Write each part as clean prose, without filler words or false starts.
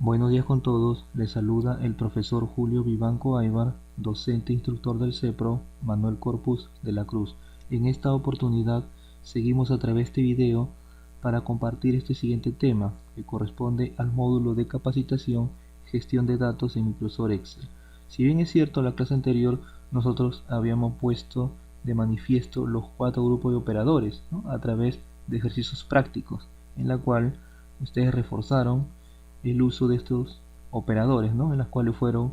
Buenos días con todos, les saluda el profesor Julio Vivanco Aybar, docente instructor del CEPRO Manuel Corpus de la Cruz. En esta oportunidad seguimos a través de este video para compartir este siguiente tema que corresponde al módulo de capacitación Gestión de datos en Microsoft Excel. Si bien es cierto, en la clase anterior nosotros habíamos puesto de manifiesto los 4 grupos de operadores, ¿no?, a través de ejercicios prácticos, en la cual ustedes reforzaron el uso de estos operadores, ¿no?, en las cuales fueron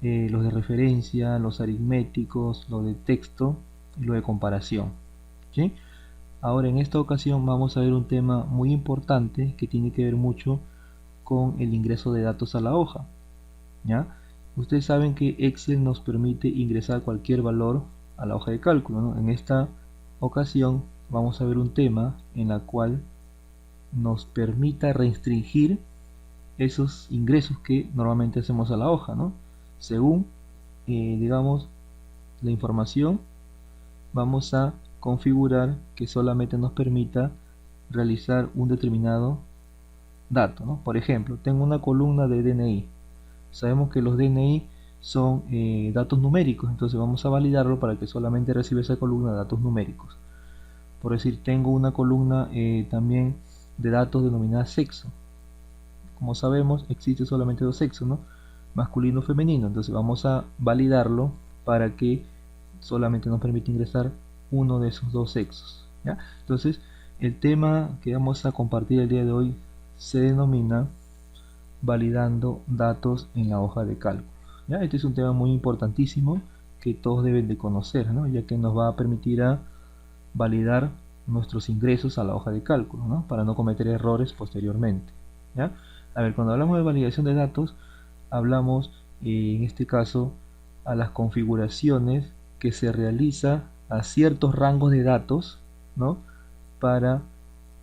los de referencia, los aritméticos, los de texto y los de comparación. ¿Sí? Ahora, en esta ocasión vamos a ver un tema muy importante que tiene que ver mucho con el ingreso de datos a la hoja. ¿Ya? Ustedes saben que Excel nos permite ingresar cualquier valor a la hoja de cálculo, ¿no? En esta ocasión vamos a ver un tema en la cual nos permita restringir esos ingresos que normalmente hacemos a la hoja, ¿no? Según, digamos, la información, vamos a configurar que solamente nos permita realizar un determinado dato, ¿no? Por ejemplo, tengo una columna de DNI. Sabemos que los DNI son datos numéricos, entonces vamos a validarlo para que solamente reciba esa columna de datos numéricos. Por decir, tengo una columna también de datos denominada sexo. Como sabemos, existe solamente dos sexos, ¿no?, masculino y femenino. Entonces vamos a validarlo para que solamente nos permita ingresar uno de esos dos sexos, ¿ya? Entonces el tema que vamos a compartir el día de hoy se denomina validando datos en la hoja de cálculo, ¿ya? Este es un tema muy importantísimo que todos deben de conocer, ¿no?, ya que nos va a permitir a validar nuestros ingresos a la hoja de cálculo, ¿no?, para no cometer errores posteriormente, ¿ya? A ver, cuando hablamos de validación de datos, hablamos en este caso a las configuraciones que se realiza a ciertos rangos de datos, ¿no?, para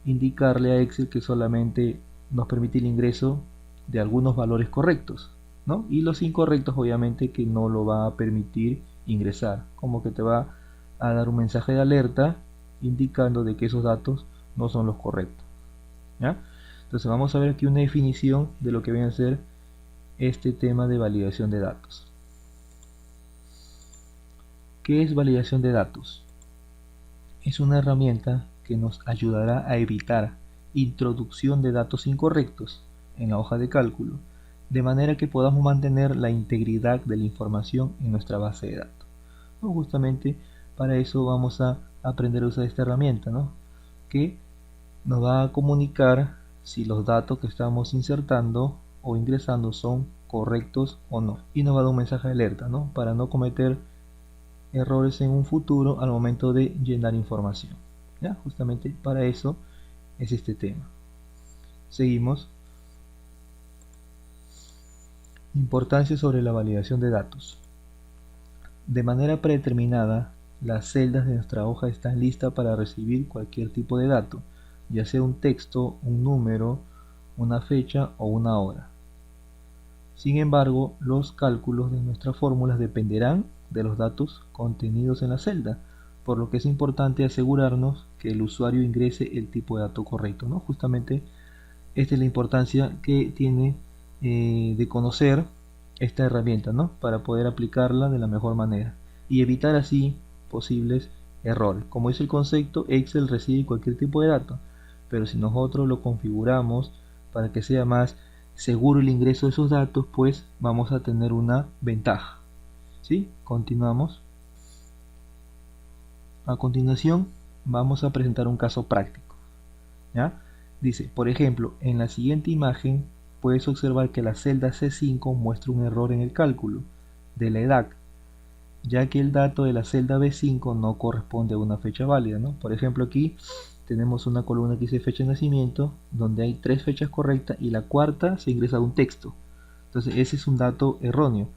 indicarle a Excel que solamente nos permite el ingreso de algunos valores correctos, ¿no?, y los incorrectos obviamente que no lo va a permitir ingresar, como que te va a dar un mensaje de alerta indicando de que esos datos no son los correctos, ¿ya? Entonces vamos a ver aquí una definición de lo que viene a ser este tema de validación de datos. ¿Qué es validación de datos? Es una herramienta que nos ayudará a evitar introducción de datos incorrectos en la hoja de cálculo, de manera que podamos mantener la integridad de la información en nuestra base de datos. ¿No? Justamente para eso vamos a aprender a usar esta herramienta, ¿no?, que nos va a comunicar si los datos que estamos insertando o ingresando son correctos o no, y nos va a dar un mensaje de alerta, ¿no?, para no cometer errores en un futuro al momento de llenar información, ¿ya? Justamente para eso es este tema. Seguimos. Importancia sobre la validación de datos. De manera predeterminada, las celdas de nuestra hoja están listas para recibir cualquier tipo de dato, ya sea un texto, un número, una fecha o una hora. Sin embargo, los cálculos de nuestras fórmulas dependerán de los datos contenidos en la celda, por lo que es importante asegurarnos que el usuario ingrese el tipo de dato correcto, ¿no? Justamente esta es la importancia que tiene de conocer esta herramienta, ¿no?, para poder aplicarla de la mejor manera y evitar así posibles errores. Como dice el concepto, Excel recibe cualquier tipo de dato, pero si nosotros lo configuramos para que sea más seguro el ingreso de esos datos, pues vamos a tener una ventaja. ¿Sí? Continuamos. A continuación vamos a presentar un caso práctico, ¿ya? Dice, por ejemplo, en la siguiente imagen puedes observar que la celda C5 muestra un error en el cálculo de la edad, ya que el dato de la celda B5 no corresponde a una fecha válida, ¿no? Por ejemplo, aquí tenemos una columna que dice fecha de nacimiento, donde hay 3 fechas correctas y la cuarta se ingresa un texto. Entonces ese es un dato erróneo.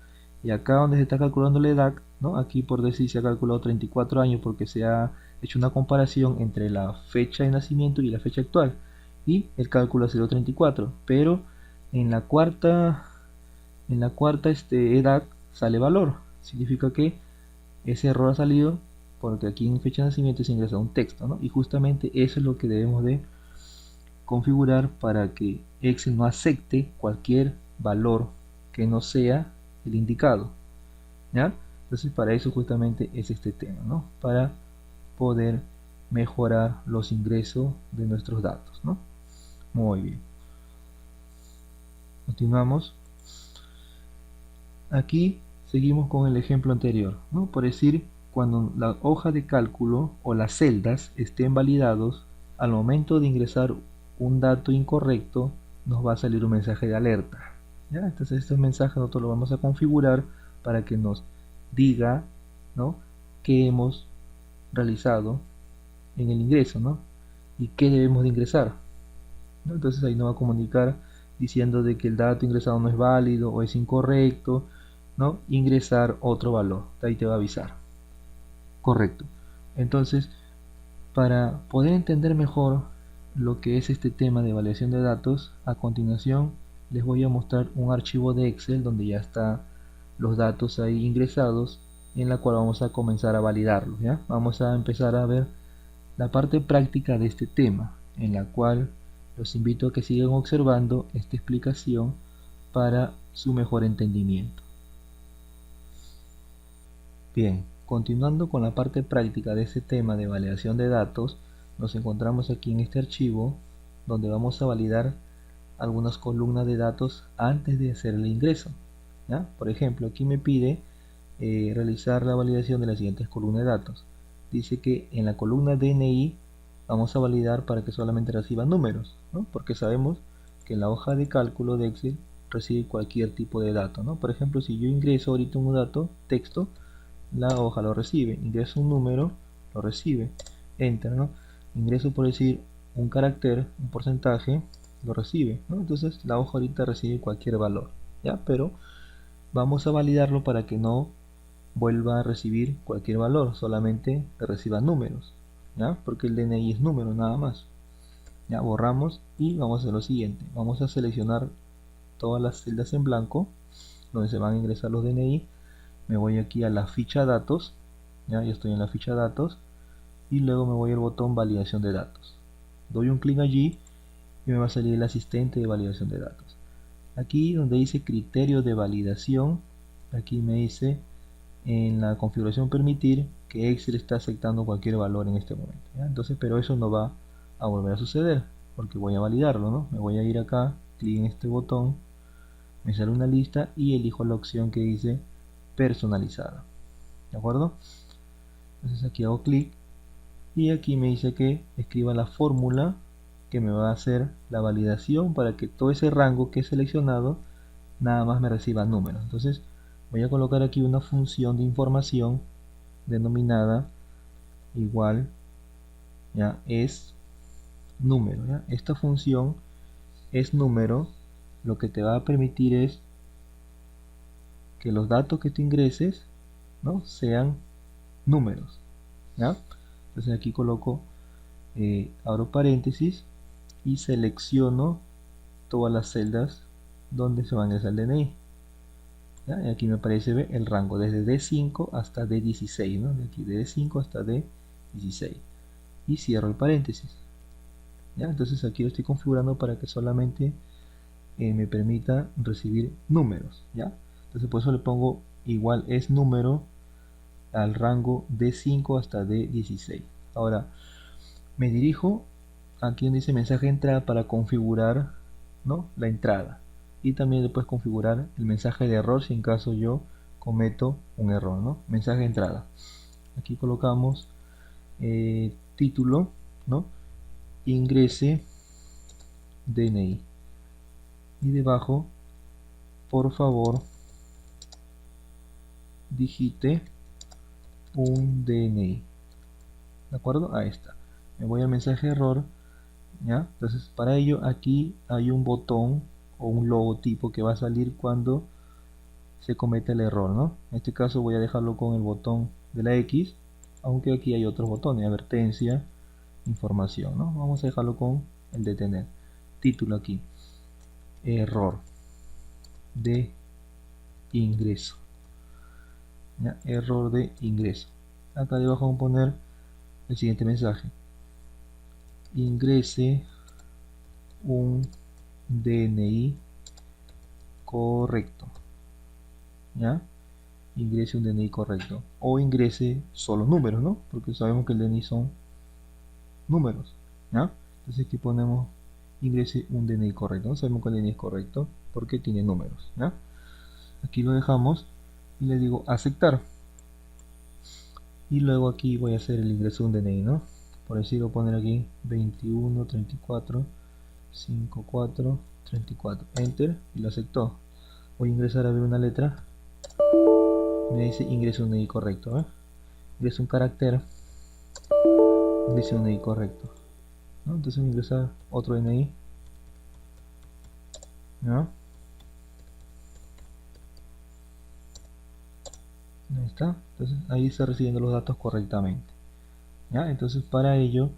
Y acá donde se está calculando la edad, ¿no?, aquí por decir se ha calculado 34 años porque se ha hecho una comparación entre la fecha de nacimiento y la fecha actual, y el cálculo ha sido 34, pero en la cuarta edad sale valor. Significa que ese error ha salido porque aquí en fecha de nacimiento se ingresa un texto, ¿no? Y justamente eso es lo que debemos de configurar para que Excel no acepte cualquier valor que no sea el indicado, ¿ya? Entonces para eso justamente es este tema, ¿no? Para poder mejorar los ingresos de nuestros datos, ¿no? Muy bien. Continuamos. Aquí seguimos con el ejemplo anterior, ¿no? Por decir, cuando la hoja de cálculo o las celdas estén validados, al momento de ingresar un dato incorrecto, nos va a salir un mensaje de alerta, ¿ya? Entonces este mensaje nosotros lo vamos a configurar para que nos diga, ¿no?, qué hemos realizado en el ingreso, ¿no?, y qué debemos de ingresar, ¿no? Entonces ahí nos va a comunicar diciendo de que el dato ingresado no es válido o es incorrecto, ¿no? Ingresar otro valor, ahí te va a avisar. Correcto. Entonces, para poder entender mejor lo que es este tema de validación de datos, a continuación les voy a mostrar un archivo de Excel donde ya están los datos ahí ingresados, en la cual vamos a comenzar a validarlos, ¿ya? Vamos a empezar a ver la parte práctica de este tema, en la cual los invito a que sigan observando esta explicación para su mejor entendimiento. Bien, continuando con la parte práctica de este tema de validación de datos, nos encontramos aquí en este archivo donde vamos a validar algunas columnas de datos antes de hacer el ingreso, ¿ya? Por ejemplo, aquí me pide realizar la validación de las siguientes columnas de datos. Dice que en la columna DNI vamos a validar para que solamente reciba números, ¿no? Porque sabemos que en la hoja de cálculo de Excel recibe cualquier tipo de dato, ¿no? Por ejemplo, si yo ingreso ahorita un dato, texto, la hoja lo recibe. Ingreso un número, lo recibe. Enter, ¿no? Ingreso, por decir, un carácter, un porcentaje, lo recibe, ¿no? Entonces la hoja ahorita recibe cualquier valor, ¿ya? Pero vamos a validarlo para que no vuelva a recibir cualquier valor, solamente que reciba números, ¿ya? Porque el DNI es número nada más. Ya borramos y vamos a hacer lo siguiente. Vamos a seleccionar todas las celdas en blanco donde se van a ingresar los DNI. Me voy aquí a la ficha datos, ya estoy en la ficha datos, y luego me voy al botón validación de datos. Doy un clic allí y me va a salir el asistente de validación de datos. Aquí donde dice criterio de validación, aquí me dice en la configuración permitir que Excel está aceptando cualquier valor en este momento, ¿ya? Entonces, pero eso no va a volver a suceder porque voy a validarlo, ¿no? Me voy a ir acá, clic en este botón, me sale una lista y elijo la opción que dice personalizada, ¿de acuerdo? Entonces aquí hago clic y aquí me dice que escriba la fórmula que me va a hacer la validación para que todo ese rango que he seleccionado nada más me reciba números. Entonces voy a colocar aquí una función de información denominada igual, ya, es número, ¿ya? Esta función es número lo que te va a permitir es que los datos que tú ingreses, ¿no?, sean números, ¿ya? Entonces aquí coloco, abro paréntesis y selecciono todas las celdas donde se va a ingresar el DNI, ¿ya? Y aquí me aparece el rango desde D5 hasta D16, ¿no? De aquí de D5 hasta D16 y cierro el paréntesis, ¿ya? Entonces aquí lo estoy configurando para que solamente me permita recibir números, ¿ya? Entonces por eso le pongo igual es número al rango D5 hasta D16. Ahora me dirijo aquí donde dice mensaje de entrada para configurar, ¿no?, la entrada, y también después configurar el mensaje de error si en caso yo cometo un error, ¿no? Mensaje de entrada. Aquí colocamos título, ¿no?, ingrese DNI, y debajo, por favor, digite un DNI, ¿de acuerdo? Ahí está. Me voy al mensaje de error, ¿ya? Entonces para ello aquí hay un botón o un logotipo que va a salir cuando se comete el error, ¿no? En este caso voy a dejarlo con el botón de la X, aunque aquí hay otros botones, advertencia, información, ¿no? Vamos a dejarlo con el detener. Título aquí, error de ingreso, ¿ya? Error de ingreso. Acá debajo vamos a poner el siguiente mensaje: ingrese un DNI correcto, ¿ya? Ingrese un DNI correcto, o ingrese solo números, ¿no? Porque sabemos que el DNI son números, ¿ya? Entonces aquí ponemos ingrese un DNI correcto, no sabemos que el DNI es correcto porque tiene números, ¿ya? Aquí lo dejamos y le digo aceptar, y luego aquí voy a hacer el ingreso de un DNI, ¿no? Por decir, voy a poner aquí 21 34 54 34, enter, y lo aceptó. Voy a ingresar a ver una letra, me dice ingreso un DNI correcto, ¿eh? Ingreso un carácter, ingreso un DNI correcto, ¿no? Entonces voy a ingresar otro DNI, ¿no? Ahí está, entonces ahí está recibiendo los datos correctamente, ¿ya? Entonces para ello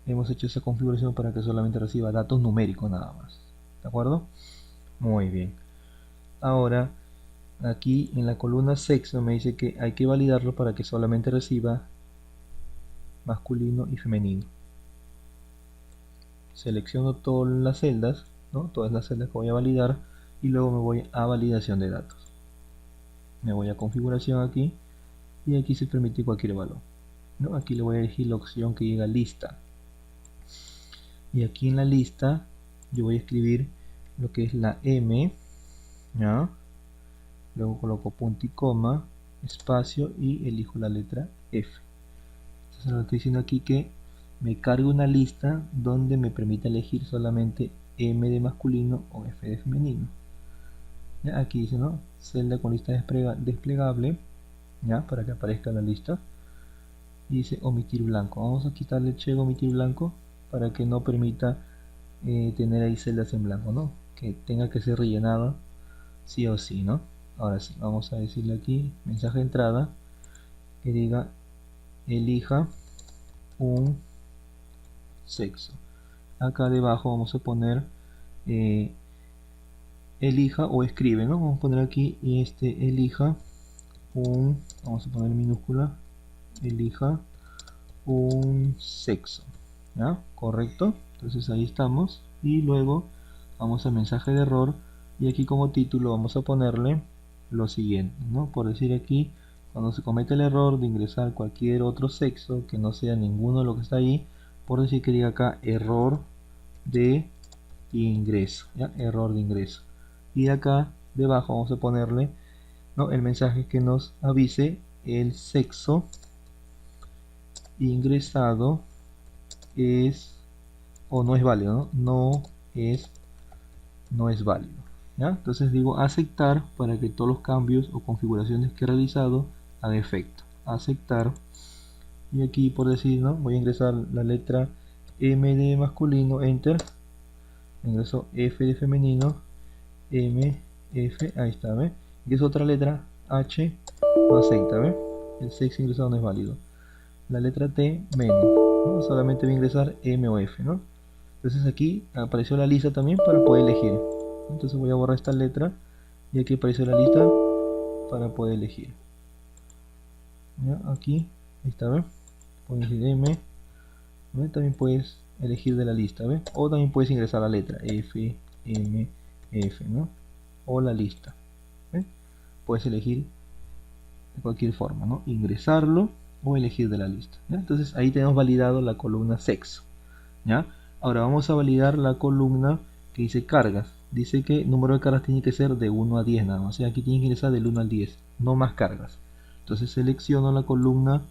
hemos hecho esa configuración para que solamente reciba datos numéricos nada más, ¿de acuerdo? Muy bien. Ahora aquí en la columna sexo me dice que hay que validarlo para que solamente reciba masculino y femenino. Selecciono todas las celdas, ¿no? Todas las celdas que voy a validar, y luego me voy a validación de datos. Me voy a configuración aquí, y aquí se permite cualquier valor, ¿no? Aquí le voy a elegir la opción que llega a lista, y aquí en la lista yo voy a escribir lo que es la M, ¿ya? Luego coloco punto y coma, espacio, y elijo la letra F. Entonces lo que estoy diciendo aquí que me cargue una lista donde me permita elegir solamente M de masculino o F de femenino. ¿Ya? Aquí dice, ¿no? Celda con lista desplegable, ¿ya? Para que aparezca la lista. Y dice omitir blanco. Vamos a quitarle el check omitir blanco para que no permita tener ahí celdas en blanco, ¿no? Que tenga que ser rellenado sí o sí, ¿no? Ahora sí, vamos a decirle aquí mensaje de entrada que diga elija un sexo. Acá debajo vamos a poner elija o escribe, ¿no? Vamos a poner aquí elija un, vamos a poner minúscula, elija un sexo, ¿ya? Correcto. Entonces ahí estamos, y luego vamos a mensaje de error, y aquí como título vamos a ponerle lo siguiente, ¿no? Por decir aquí, cuando se comete el error de ingresar cualquier otro sexo que no sea ninguno de lo que está ahí, por decir que diga acá error de ingreso, ¿ya? Error de ingreso. Y acá debajo vamos a ponerle, ¿no? El mensaje que nos avise el sexo ingresado es o no es válido, ¿no? No es válido, ¿ya? Entonces digo aceptar para que todos los cambios o configuraciones que he realizado hagan efecto. Aceptar, y aquí por decir, ¿no? Voy a ingresar la letra M de masculino, enter, ingreso F de femenino, M, F, ahí está, ¿ve? Y es otra letra, H, no acepta, ¿ve? El sexo ingresado no es válido. La letra T, menos, ¿no? Solamente voy a ingresar M o F, ¿no? Entonces aquí apareció la lista también para poder elegir. Entonces voy a borrar esta letra, y aquí apareció la lista para poder elegir. ¿Ya? Aquí, ahí está, ¿ve? Puedes elegir M, ¿ve? También puedes elegir de la lista, ¿ve? O también puedes ingresar la letra F, M, F, ¿no? O la lista, ¿ve? Puedes elegir de cualquier forma, ¿no? Ingresarlo o elegir de la lista, ¿ya? Entonces ahí tenemos validado la columna sexo, ¿ya? Ahora vamos a validar la columna que dice cargas. Dice que el número de cargas tiene que ser de 1 a 10 nada más. O sea, aquí tiene que ingresar del 1 al 10, no más cargas. Entonces selecciono la columna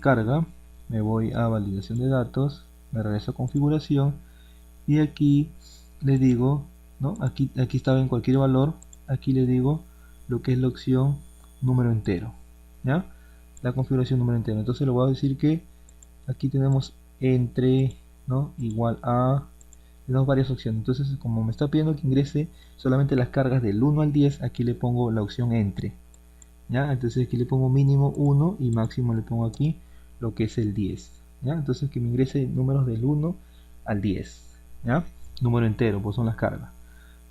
carga, me voy a validación de datos, me regreso a configuración, y aquí le digo, ¿no? Aquí estaba en cualquier valor, aquí le digo lo que es la opción número entero, ¿ya? La configuración número entero. Entonces le voy a decir que aquí tenemos entre, ¿no? Igual a, tenemos varias opciones. Entonces como me está pidiendo que ingrese solamente las cargas del 1 al 10, aquí le pongo la opción entre, ¿ya? Entonces aquí le pongo mínimo 1 y máximo le pongo aquí lo que es el 10, ¿ya? Entonces que me ingrese números del 1 al 10, ¿ya? Número entero, pues son las cargas.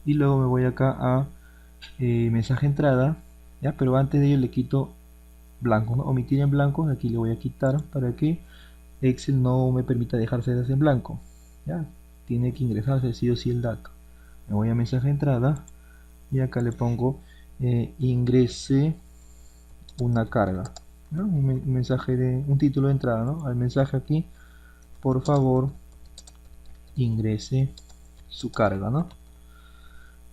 Y luego me voy acá a mensaje entrada, ¿ya? Pero antes de ello le quito blanco, ¿no? Omitir en blanco, aquí le voy a quitar para que Excel no me permita dejar celdas en blanco, ¿ya? tiene que ingresarse sí o sí el dato. Me voy a mensaje de entrada y acá le pongo ingrese una carga, ¿no? Un título de entrada, ¿no? Al mensaje aquí, por favor ingrese su carga, ¿no?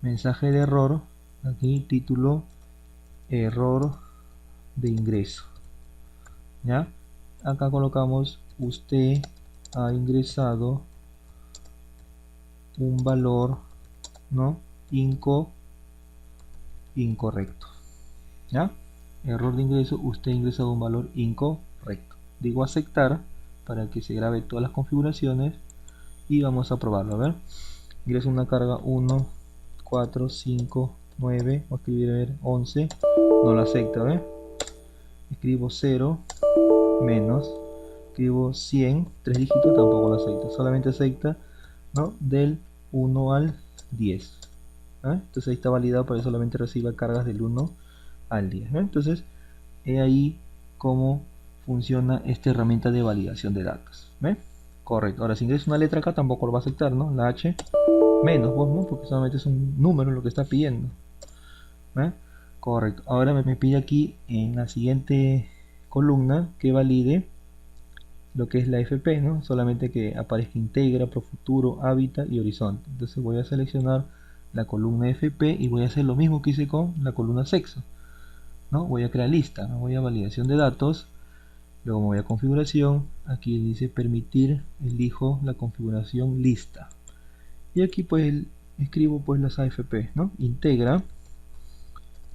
Mensaje de error, aquí título error de ingreso, ¿ya? Acá colocamos usted ha ingresado un valor, ¿no? Incorrecto, ¿ya? Error de ingreso, usted ha ingresado un valor incorrecto. Digo aceptar para que se grabe todas las configuraciones y vamos a probarlo. A ver, ingreso una carga 1, 4, 5, 9, voy a escribir a ver 11, no lo acepta, ¿ver? Escribo 0, menos, escribo 100, 3 dígitos, tampoco lo acepta, solamente acepta, ¿no? Del 1 al 10. Entonces ahí está validado, pero solamente recibe cargas del 1 al 10. Entonces, he ahí cómo funciona esta herramienta de validación de datos. ¿Ve? Correcto. Ahora, si ingreso una letra acá, tampoco lo va a aceptar, ¿no? La H menos, ¿no? Porque solamente es un número lo que está pidiendo. ¿Ve? Correcto. Ahora me pide aquí en la siguiente columna que valide lo que es la FP, ¿no? Solamente que aparezca integra, profuturo, hábitat y horizonte. Entonces voy a seleccionar la columna FP y voy a hacer lo mismo que hice con la columna sexo, ¿no? Voy a crear lista, ¿no? Voy a validación de datos, luego me voy a configuración, aquí dice permitir, elijo la configuración lista y aquí pues escribo pues las AFP, ¿no? Integra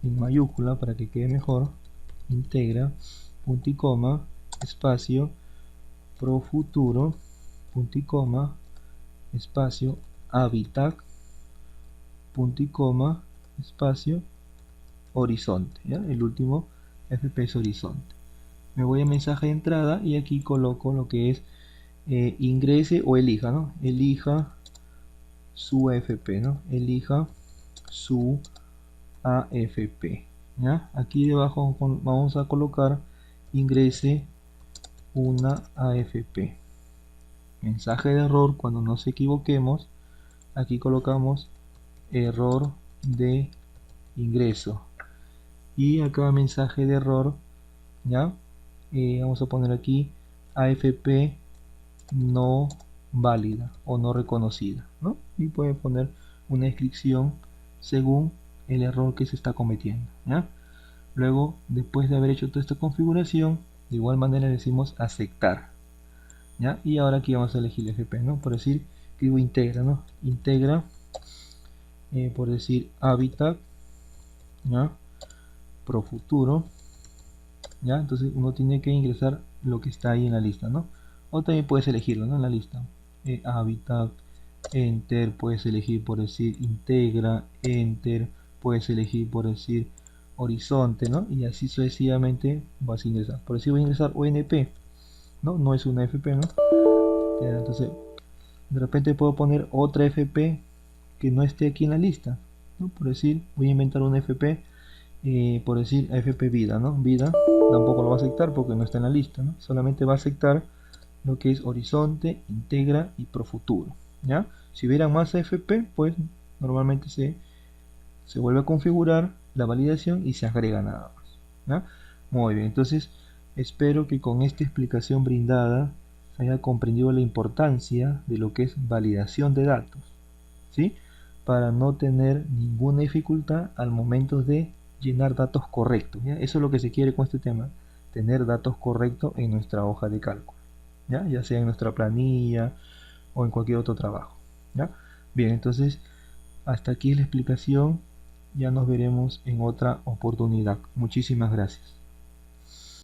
en mayúscula para que quede mejor, integra, punto y coma, espacio, pro futuro, punto y coma, espacio, hábitat, punto y coma, espacio, horizonte, ¿ya? El último FP es horizonte. Me voy a mensaje de entrada y aquí coloco lo que es ingrese o elija, ¿no? Elija su AFP, ¿no? Elija su AFP, ¿ya? Aquí debajo vamos a colocar ingrese una AFP. Mensaje de error, cuando nos equivoquemos, aquí colocamos error de ingreso y acá mensaje de error, ¿ya? Vamos a poner aquí AFP no válida o no reconocida, ¿no? Y puede poner una descripción según el error que se está cometiendo, ¿ya? Luego, después de haber hecho toda esta configuración, de igual manera decimos aceptar, ¿ya? Y ahora aquí vamos a elegir FP, ¿no? Por decir, escribo integra, ¿no? Integra, por decir hábitat, ¿ya? Pro futuro, ¿ya? Entonces uno tiene que ingresar lo que está ahí en la lista, ¿no? O también puedes elegirlo, ¿no? En la lista. Hábitat, enter, puedes elegir por decir integra, enter, puedes elegir por decir horizonte, ¿no? Y así sucesivamente vas a ingresar. Por decir voy a ingresar ONP, ¿no? No es una FP, ¿no? Entonces, de repente puedo poner otra FP que no esté aquí en la lista, ¿no? Por decir, voy a inventar una FP, por decir AFP vida, ¿no? Vida tampoco lo va a aceptar porque no está en la lista, ¿no? Solamente va a aceptar lo que es horizonte, integra y profuturo, ¿ya? Si hubiera más AFP, pues normalmente se vuelve a configurar la validación y se agrega nada más, ¿ya? Muy bien, entonces espero que con esta explicación brindada se haya comprendido la importancia de lo que es validación de datos, ¿sí? Para no tener ninguna dificultad al momento de llenar datos correctos, ¿ya? Eso es lo que se quiere con este tema, tener datos correctos en nuestra hoja de cálculo, ya sea en nuestra planilla o en cualquier otro trabajo, ¿ya? Bien, entonces hasta aquí la explicación, ya nos veremos en otra oportunidad. Muchísimas gracias.